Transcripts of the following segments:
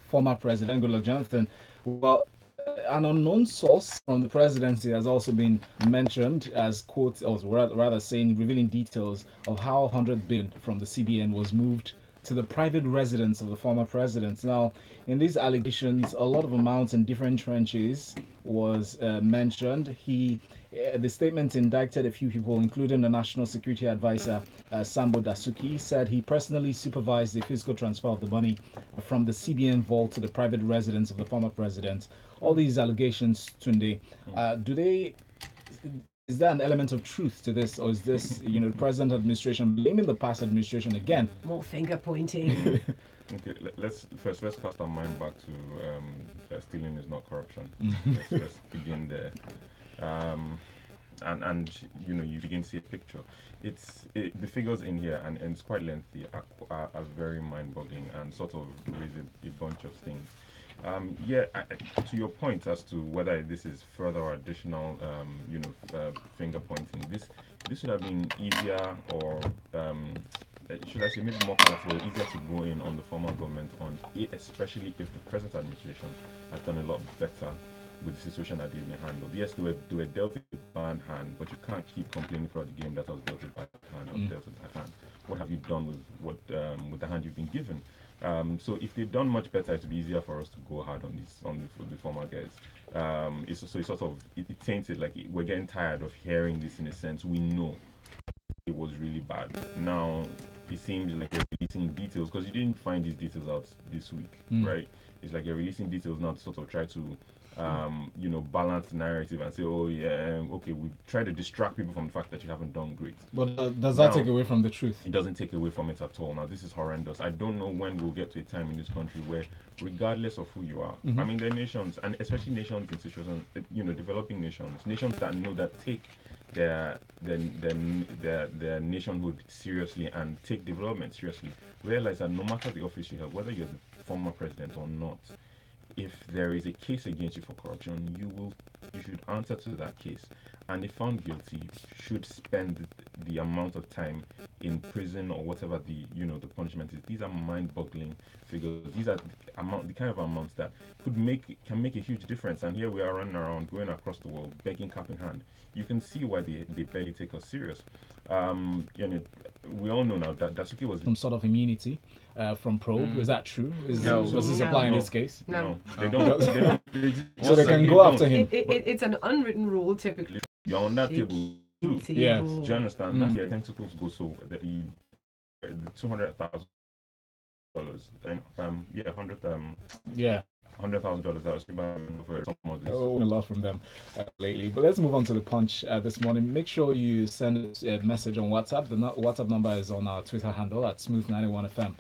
former president, Goodluck Jonathan. Well, an unknown source from the presidency has also been mentioned as quote, or rather saying, revealing details of how 100 billion from the CBN was moved to the private residence of the former president. Now, in these allegations, a lot of amounts in different trenches was mentioned. The statement indicted a few people, including the National Security Advisor Sambo Dasuki, said he personally supervised the physical transfer of the money from the CBN vault to the private residence of the former president. All these allegations, Tunde, do they? Is there an element of truth to this, or is this, the present administration blaming the past administration again? More finger pointing. Okay, let's cast our mind back to stealing is not corruption. Let's begin there. And you begin to see a picture. The figures in here, and it's quite lengthy, are very mind-boggling and sort of raise a bunch of things. To your point as to whether this is further or additional, finger pointing, this should have been easier, or should I say maybe more colorful, easier to go in on the former government on it, especially if the present administration has done a lot better with the situation that they've been handled. Yes, they were dealt with a bad hand, but you can't keep complaining throughout the game that was dealt with by hand or dealt with by hand. What have you done with the hand you've been given? So if they've done much better, it'll be easier for us to go hard on the former guys. It tainted, like we're getting tired of hearing this. In a sense, we know it was really bad. Now it seems like you're releasing details because you didn't find these details out this week, right? It's like you're releasing details now to sort of try to balance the narrative and say, oh yeah, okay, we try to distract people from the fact that you haven't done great. But does that take away from the truth? It doesn't take away from it at all. Now, this is horrendous. I don't know when we'll get to a time in this country where, regardless of who you are, I mean, there are nations, and especially nations in situations, developing nations that know that take their nationhood seriously and take development seriously, realize that no matter the office you have, whether you're the former president or not, if there is a case against you for corruption, you should answer to that case. And if found guilty, should spend the amount of time in prison or whatever the punishment is. These are mind-boggling figures. These are the kind of amounts that can make a huge difference. And here we are running around, going across the world, begging cap in hand. You can see why they barely take us serious. We all know now that Dasuki was some sort of immunity from probe. Is that true? Was this No. applying in this case? No, they don't. So they can go after him. It's an unwritten rule typically. You're on that table too. Yes. Do you understand? That's where tentacles go. So the $200,000. $100,000 that was given for some of this. A lot from them lately. But let's move on to the punch this morning. Make sure you send a message on WhatsApp. The WhatsApp number is on our Twitter handle at Smooth91FM,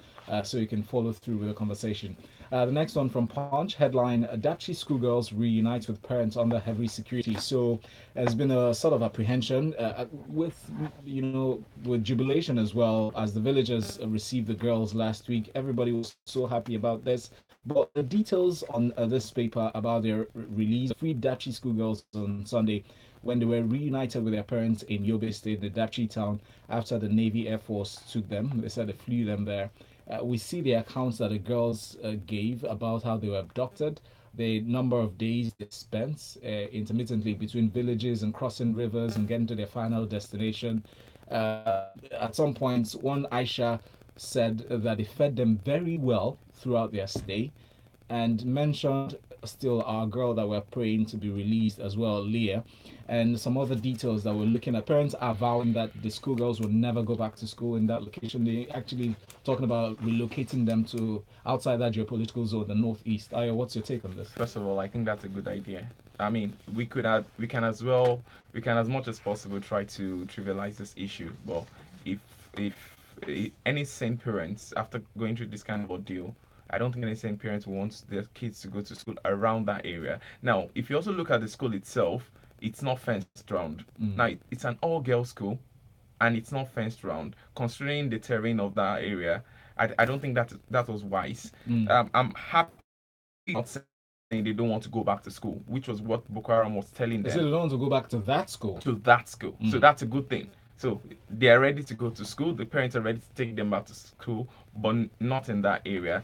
so you can follow through with the conversation. The next one from Punch, headline, Dapchi schoolgirls reunite with parents under heavy security. So there's been a sort of apprehension with jubilation as well, as the villagers received the girls last week. Everybody was so happy about this. But the details on this paper about their release, freed Dapchi schoolgirls on Sunday when they were reunited with their parents in Yobe State, the Dapchi town, after the Navy Air Force took them. They said they flew them there. We see the accounts that the girls gave about how they were abducted, the number of days they spent intermittently between villages and crossing rivers and getting to their final destination. At some point, one Aisha said that they fed them very well throughout their stay, and mentioned still our girl that we're praying to be released as well, Leah, and some other details that we're looking at. Parents are vowing that the schoolgirls will never go back to school in that location. They actually talking about relocating them to outside that geopolitical zone, the northeast. Ayo, what's your take on this? First of all, I think that's a good idea. I mean, we can as much as possible try to trivialize this issue. But if any sane parents, after going through this kind of ordeal, I don't think any sane parents want their kids to go to school around that area. Now, if you also look at the school itself, it's not fenced round. Now, it's an all-girls school, and it's not fenced round. Considering the terrain of that area, I don't think that was wise. I'm happy not saying they don't want to go back to school, which was what Boko Haram was telling them. They said they don't want to go back to that school. So that's a good thing. So they are ready to go to school. The parents are ready to take them back to school, but not in that area.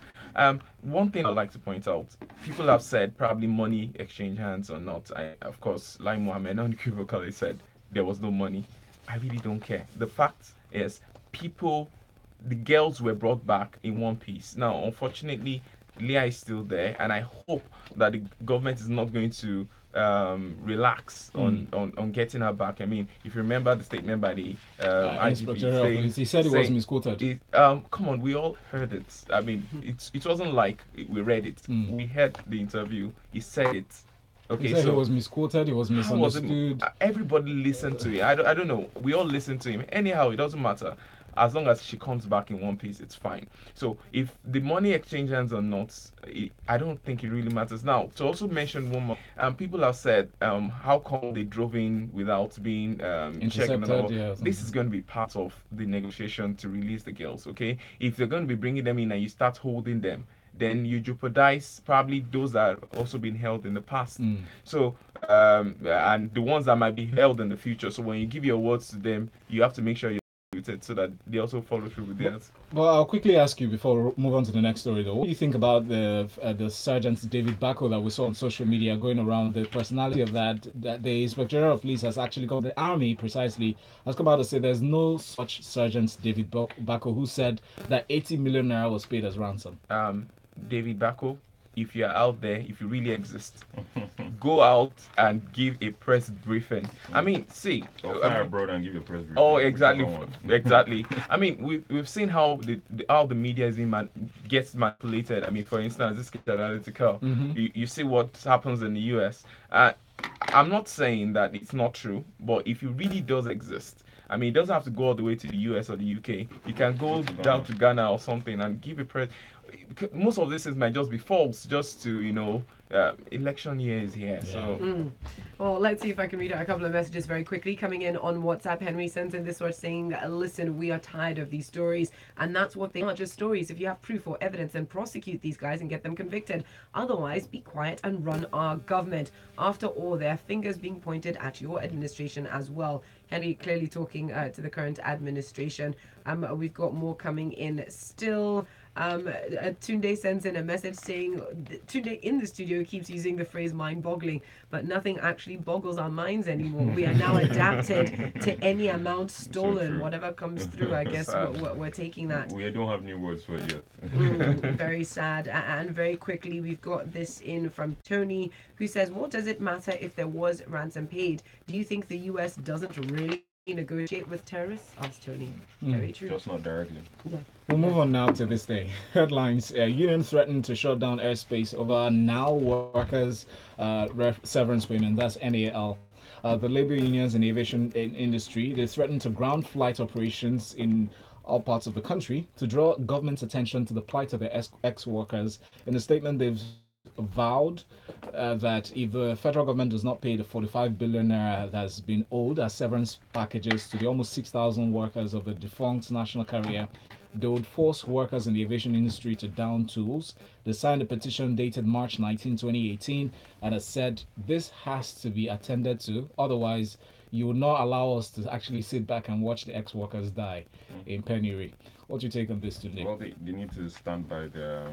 One thing I'd like to point out: people have said probably money exchange hands or not. Of course, like Mohammed unequivocally said, there was no money. I really don't care. The fact is, the girls were brought back in one piece. Now, unfortunately, Leah is still there, and I hope that the government is not going to relax on getting her back. I mean, if you remember the statement by the Inspector IGP of Police, he said it was misquoted. come on, we all heard it. I mean, it wasn't like we read it. We heard the interview. He said it. Okay, he said so it was misquoted, it was misunderstood. Everybody listened to it. I don't know. We all listened to him. Anyhow, it doesn't matter. As long as she comes back in one piece, it's fine. So if the money exchange hands or not, I don't think it really matters. Now, to also mention one more, people have said, how come they drove in without being checked? And all. Yeah, This is going to be part of the negotiation to release the girls. Okay, if they're going to be bringing them in and you start holding them, then you jeopardize probably those that are also been held in the past. So, and the ones that might be held in the future. So when you give your words to them, you have to make sure you're it so that they also follow through with theirs. Well, I'll quickly ask you before we move on to the next story, though. What do you think about the Sergeant David Bako that we saw on social media going around? The personality of that the Inspector General of Police has actually called the Army precisely has come out to say there's no such Sergeant David Bako who said that 80 million naira was paid as ransom. David Bako, if you're out there, if you really exist, go out and give a press briefing. I mean, see, fire abroad and give a press briefing. Oh, exactly, exactly. I mean, we've seen how the media is gets manipulated. I mean, for instance, this is analytical. You see what happens in the US. I'm not saying that it's not true, but if it really does exist, I mean, it doesn't have to go all the way to the US or the UK. You can go down to Ghana or something and give a press. Most of this might just be false, just to election year is here. Yeah. So well, let's see if I can read out a couple of messages very quickly coming in on WhatsApp. Henry sends in this one saying, listen, we are tired of these stories, and that's what they are, just stories. If you have proof or evidence, then prosecute these guys and get them convicted. Otherwise, be quiet and run our government. After all, there are fingers being pointed at your administration as well. Henry clearly talking to the current administration. We've got more coming in still. Tunde sends in a message saying Tunde in the studio keeps using the phrase mind-boggling, but nothing actually boggles our minds anymore. We are now adapted to any amount stolen, whatever comes through. I guess we're taking that. We don't have new words for it yet. Very sad. And very quickly, we've got this in from Tony, who says, what does it matter if there was ransom paid? Do you think the US doesn't really negotiate with terrorists? Asked Tony. Very true. Just not directly. Yeah. We'll move on now to this day. Headlines: union threatened to shut down airspace over now workers' severance payment. That's NAL. The labor unions in the aviation industry, they threatened to ground flight operations in all parts of the country to draw government's attention to the plight of their ex-workers. In a statement, they've vowed that if the federal government does not pay the 45 billion naira that has been owed as severance packages to the almost 6,000 workers of the defunct national carrier, they would force workers in the aviation industry to down tools. They signed a petition dated March 19, 2018, and has said this has to be attended to. Otherwise, you will not allow us to actually sit back and watch the ex-workers die in penury. What's your take on this today? Well, they need to stand by the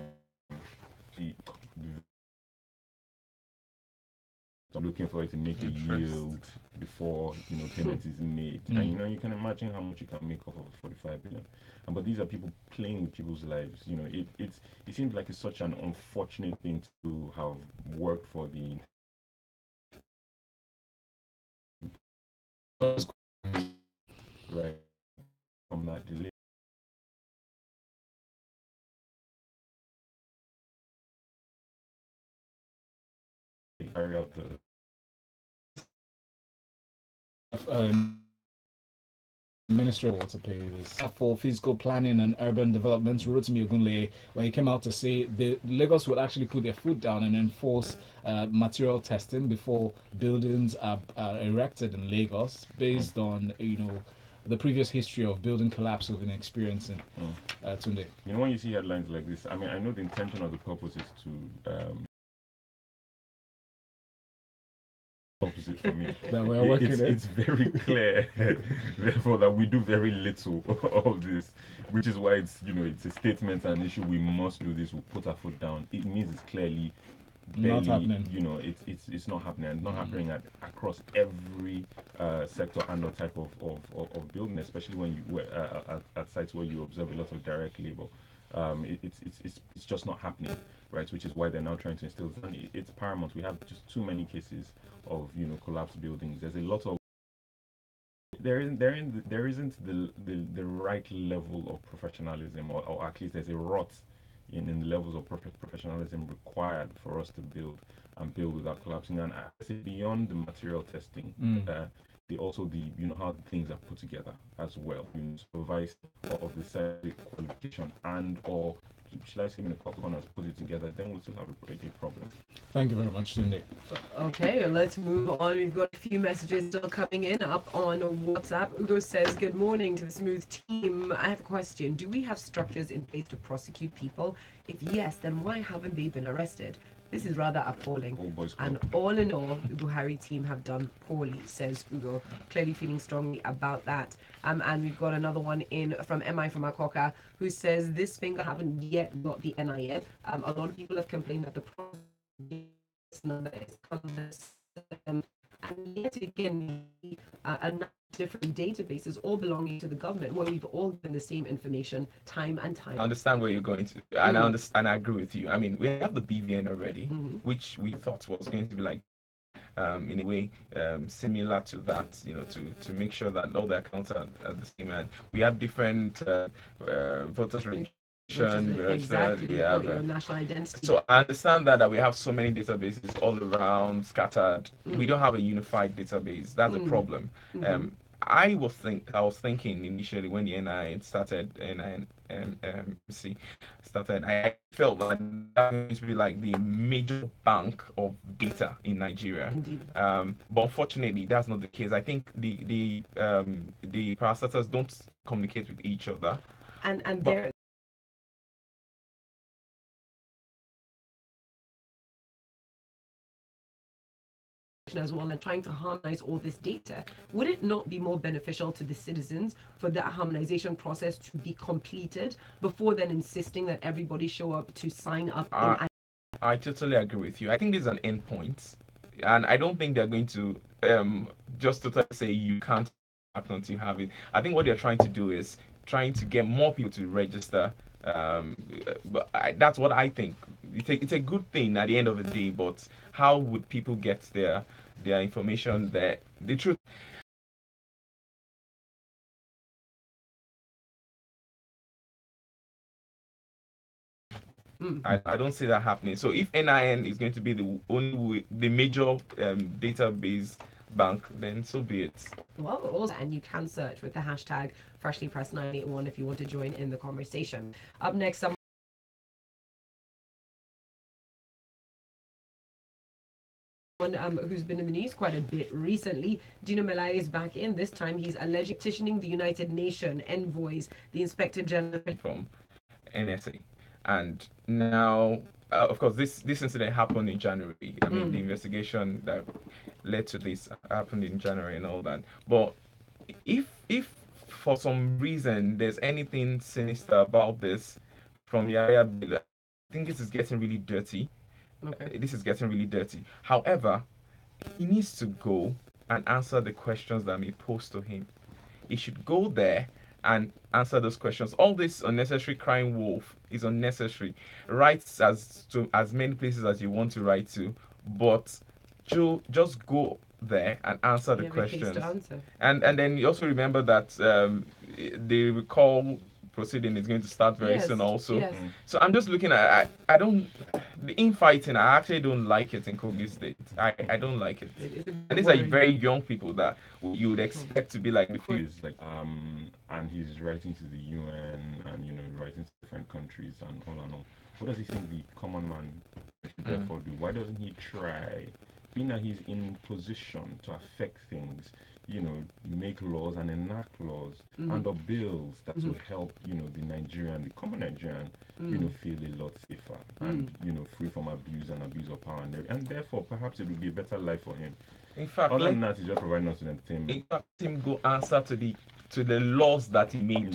I'm looking for it to make a yield before payment is made. And you can imagine how much you can make off of 45 billion. But these are people playing with people's lives. It seems like it's such an unfortunate thing to have worked for the right from that delay. Carry out the Minister of Water Pay this for Physical Planning and Urban Development, Rotimi Ogunleye, when he came out to say the Lagos would actually put their foot down and enforce material testing before buildings are erected in Lagos, based on the previous history of building collapse we've been experiencing. Tunde, when you see headlines like this, I mean, I know the intention of the purpose is to opposite for me. That we're working It's very clear, therefore, that we do very little of this, which is why it's a statement and issue. We must do this. We'll put our foot down. It means it's clearly Not barely, happening. it's not happening. It's not happening across every sector and or type of building, especially when you at sites where you observe a lot of direct labor. It's just not happening, right? Which is why they're now trying to instill. And it's paramount. We have just too many cases of collapsed buildings. There's a lot of there isn't the right level of professionalism, or at least there's a rot in the levels of professionalism required for us to build and build without collapsing. And I say beyond the material testing, also the how things are put together as well. Supervise of the site qualification and or should I say in the corners put it together, then we'll still have a problem. Thank you very much, Tunde. Okay, let's move on. We've got a few messages still coming in up on WhatsApp. Ugo says, good morning to the Smooth team. I have a question. Do we have structures in place to prosecute people? If yes, then why haven't they been arrested? This is rather appalling. And all in all, the Buhari team have done poorly, says Ugo, clearly feeling strongly about that. And we've got another one in from MI from Akoka, who says this finger haven't yet got the NIN. A lot of people have complained that the number is cumbersome, and yet again, different databases all belonging to the government, where we've all given the same information time and time. I understand where you're going to, and I understand. I agree with you. I mean, we have the BVN already, which we thought was going to be like, in a way, similar to that. To make sure that all the accounts are the same, and we have different voters registration. Exactly, your national identity. So I understand that we have so many databases all around, scattered. We don't have a unified database. That's a problem. I was thinking initially when the NIN started, I felt like that was going to be like the major bank of data in Nigeria. But unfortunately, that's not the case. I think the parastatals don't communicate with each other. And there. As well, and trying to harmonize all this data, would it not be more beneficial to the citizens for that harmonization process to be completed before then insisting that everybody show up to sign up? I totally agree with you. I think there's an end point, and I don't think they're going to just totally say you can't happen until you have it. I think what they're trying to do is trying to get more people to register. But that's what I think. It's a good thing at the end of the day, but how would people get their information there? The truth. I don't see that happening. So if NIN is going to be the only the major database bank, then so be it. Well, also, and you can search with the hashtag freshlypress981 if you want to join in the conversation. Up next, who's been in the news quite a bit recently. Dino Melaye is back in. This time he's allegedly petitioning the United Nations envoys, the Inspector General from NSA. And now, of course, this incident happened in January. I mean, the investigation that led to this happened in January and all that. But if for some reason there's anything sinister about this from the area, I think this is getting really dirty. Okay. This is getting really dirty. However, he needs to go and answer the questions that may posed to him. He should go there and answer those questions. All this unnecessary crying wolf is unnecessary. Write as many places as you want to write to, but just go there and answer the questions. And then you also remember that the recall proceeding is going to start very soon also. Yes. So I'm just looking at the infighting. I actually don't like it in Kogi State. I don't like it. And these are very young people that you would expect to be like before. He's like and he's writing to the UN and writing to different countries and all. What does he think the common man should therefore do? Why doesn't he try being that he's in position to affect things, make laws and enact laws under bills that will help, the Nigerian, the common Nigerian, feel a lot safer and, free from abuse and abuse of power. And therefore, perhaps it would be a better life for him. In fact, other than that, he's just providing us with entertainment. In fact, him go answer to the laws that he made.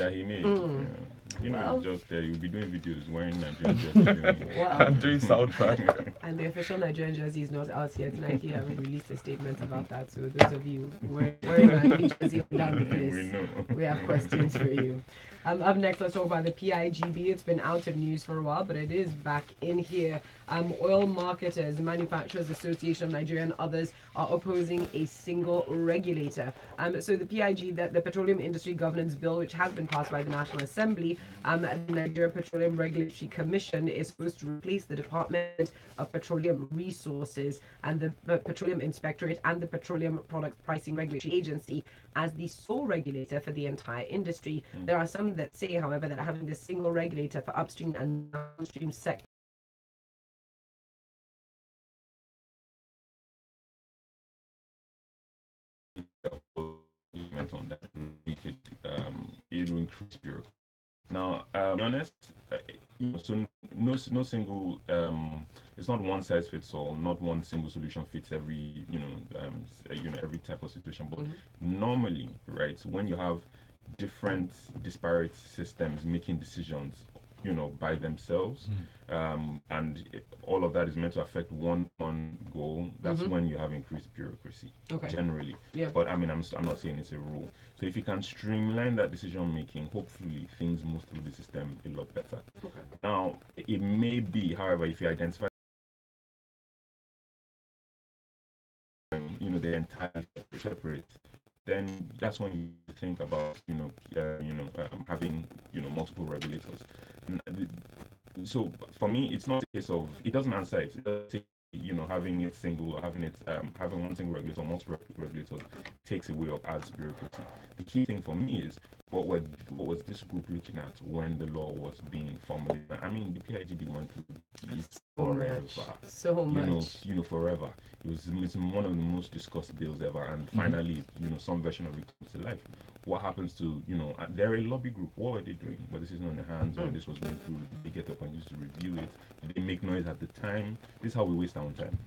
Just you'll be doing videos wearing Nigerian jerseys. And doing soundtrack. And the official Nigerian jersey is not out yet. Nike haven't released a statement about that. So those of you wearing a jersey down the place, we have questions for you. Up next, let's talk about the PIGB. It's been out of news for a while, but it is back in here. Oil Marketers, Manufacturers Association of Nigeria and others are opposing a single regulator. So the PIG, the Petroleum Industry Governance Bill, which has been passed by the National Assembly, the Nigeria Petroleum Regulatory Commission is supposed to replace the Department of Petroleum Resources and the Petroleum Inspectorate and the Petroleum Product Pricing Regulatory Agency as the sole regulator for the entire industry. There are some that say, however, that having this single regulator for upstream and downstream sectors on that it will increase bureaucracy. Now, to be honest, so no single it's not one size fits all. Not one single solution fits every every type of situation. But normally, right, when you have different disparate systems making decisions, by themselves, and all of that is meant to affect one goal. That's when you have increased bureaucracy, generally. Yeah. But I mean, I'm not saying it's a rule. So if you can streamline that decision making, hopefully things move through the system a lot better. Now, it may be, however, if you identify the entire separate, then that's when you think about having multiple regulators. So for me, it's not a case of it doesn't answer it. It doesn't take, having it single or having one single regulator or multiple regulators takes away or adds bureaucracy. The key thing for me is what was this group looking at when the law was being formulated? I mean, the PIGB went through this forever. So much. Forever. It's one of the most discussed bills ever, and finally, some version of it comes to life. What happens to, they're a lobby group. What were they doing? Well, this is not in their hands when this was going through. Did they get opportunities to review it? Did they make noise at the time? This is how we waste our own time.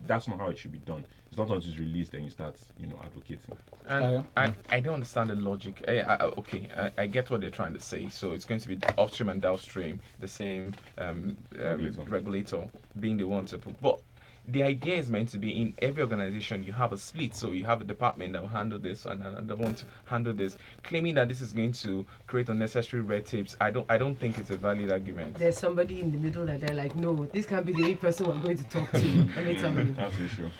That's not how it should be done. It's not until it's released then you start, advocating. And I don't understand the logic. I get what they're trying to say. So it's going to be upstream and downstream, the same regulator being the one to put. But the idea is meant to be in every organization you have a split, so you have a department that will handle this and another one to handle this. Claiming that this is going to create unnecessary red tapes, I don't think it's a valid argument. There's somebody in the middle that they're like, no, this can't be the only person we're going to talk to. Let me tell you. That's for sure.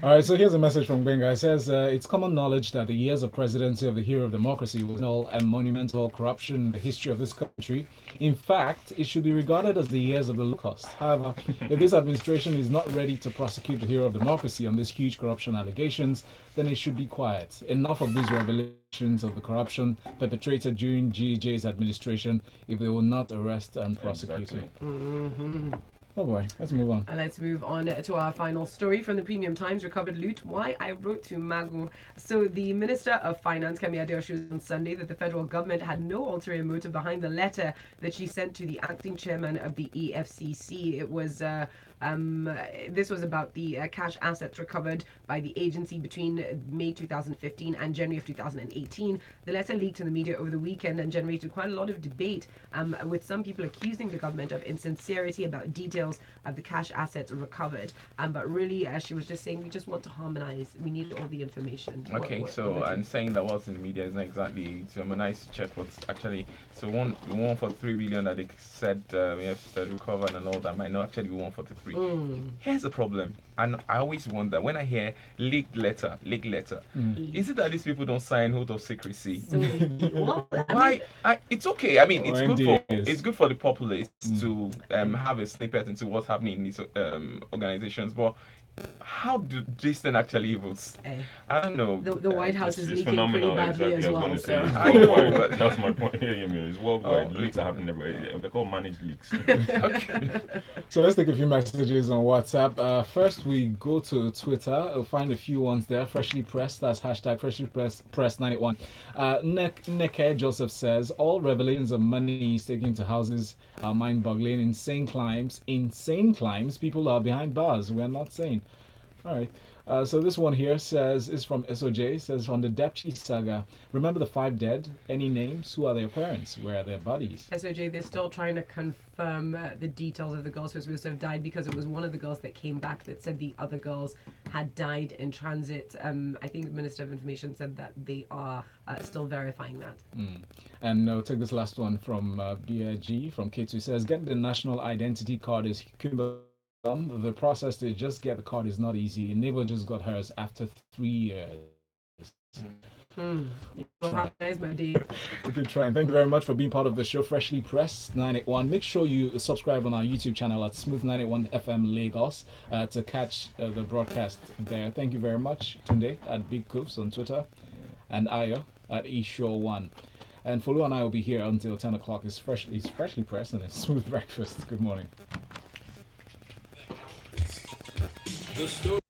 All right, so here's a message from Benga. It says, it's common knowledge that the years of presidency of the hero of democracy was null and monumental corruption in the history of this country. In fact, it should be regarded as the years of the Holocaust. However, if this administration is not ready to prosecute the hero of democracy on these huge corruption allegations, then it should be quiet. Enough of these revelations of the corruption perpetrated during GJ's administration if they will not arrest and prosecute it. Oh boy, let's move on. And let's move on to our final story from the Premium Times. Recovered loot. Why I wrote to Magu. So the Minister of Finance, Adeosun, on Sunday that the federal government had no ulterior motive behind the letter that she sent to the acting chairman of the EFCC. It was this was about the cash assets recovered by the agency between May 2015 and January of 2018. The letter leaked in the media over the weekend and generated quite a lot of debate, with some people accusing the government of insincerity about details of the cash assets recovered. But really, she was just saying, we just want to harmonize. We need all the information. Okay, and saying that what's in the media is not exactly to harmonize to check what's actually. So one for 3 billion that they said we have to recover and all that might not actually be 143. Here's the problem, and I always wonder when I hear leaked letter, is it that these people don't sign oath of secrecy? So, Why? It's okay. I mean, it's good for the populace to have a snippet into what's happening in these organizations, but how do this thing actually even? Eh. I don't know. The White House is It's leaking pretty phenomenal. badly Exactly. as I was well. going to say So. it's I know, worldwide. but- That's my point. Yeah, you mean it's worldwide. Oh, Leaks are happening everywhere. They're called managed leaks. Okay. So let's take a few messages on WhatsApp. First, we go to Twitter. We'll find a few ones there. Freshly pressed. That's hashtag freshly press 91. Neke Joseph says all revelations of money taken to houses are mind-boggling. Insane climbs. Insane climbs. People are behind bars. We're not sane. All right. So this one here says is from SOJ. Says from the Dapchi saga. Remember the 5 dead? Any names? Who are their parents? Where are their bodies? SOJ, they're still trying to confirm the details of the girls who are supposed to have died, because it was one of the girls that came back that said the other girls had died in transit. I think the Minister of Information said that they are still verifying that. And we'll take this last one from BIG from K2. Says getting the national identity card is cumulative. The process to just get the card is not easy. A neighbor just got hers after 3 years. Well, nice, my D. We could try. And thank you very much for being part of the show, Freshly Pressed 981. Make sure you subscribe on our YouTube channel at Smooth 981 FM Lagos to catch the broadcast there. Thank you very much, Tunde at Big Coops on Twitter, and Ayo at eShow1. And Folu and I will be here until 10 o'clock. It's freshly pressed and it's smooth breakfast. Good morning. The story.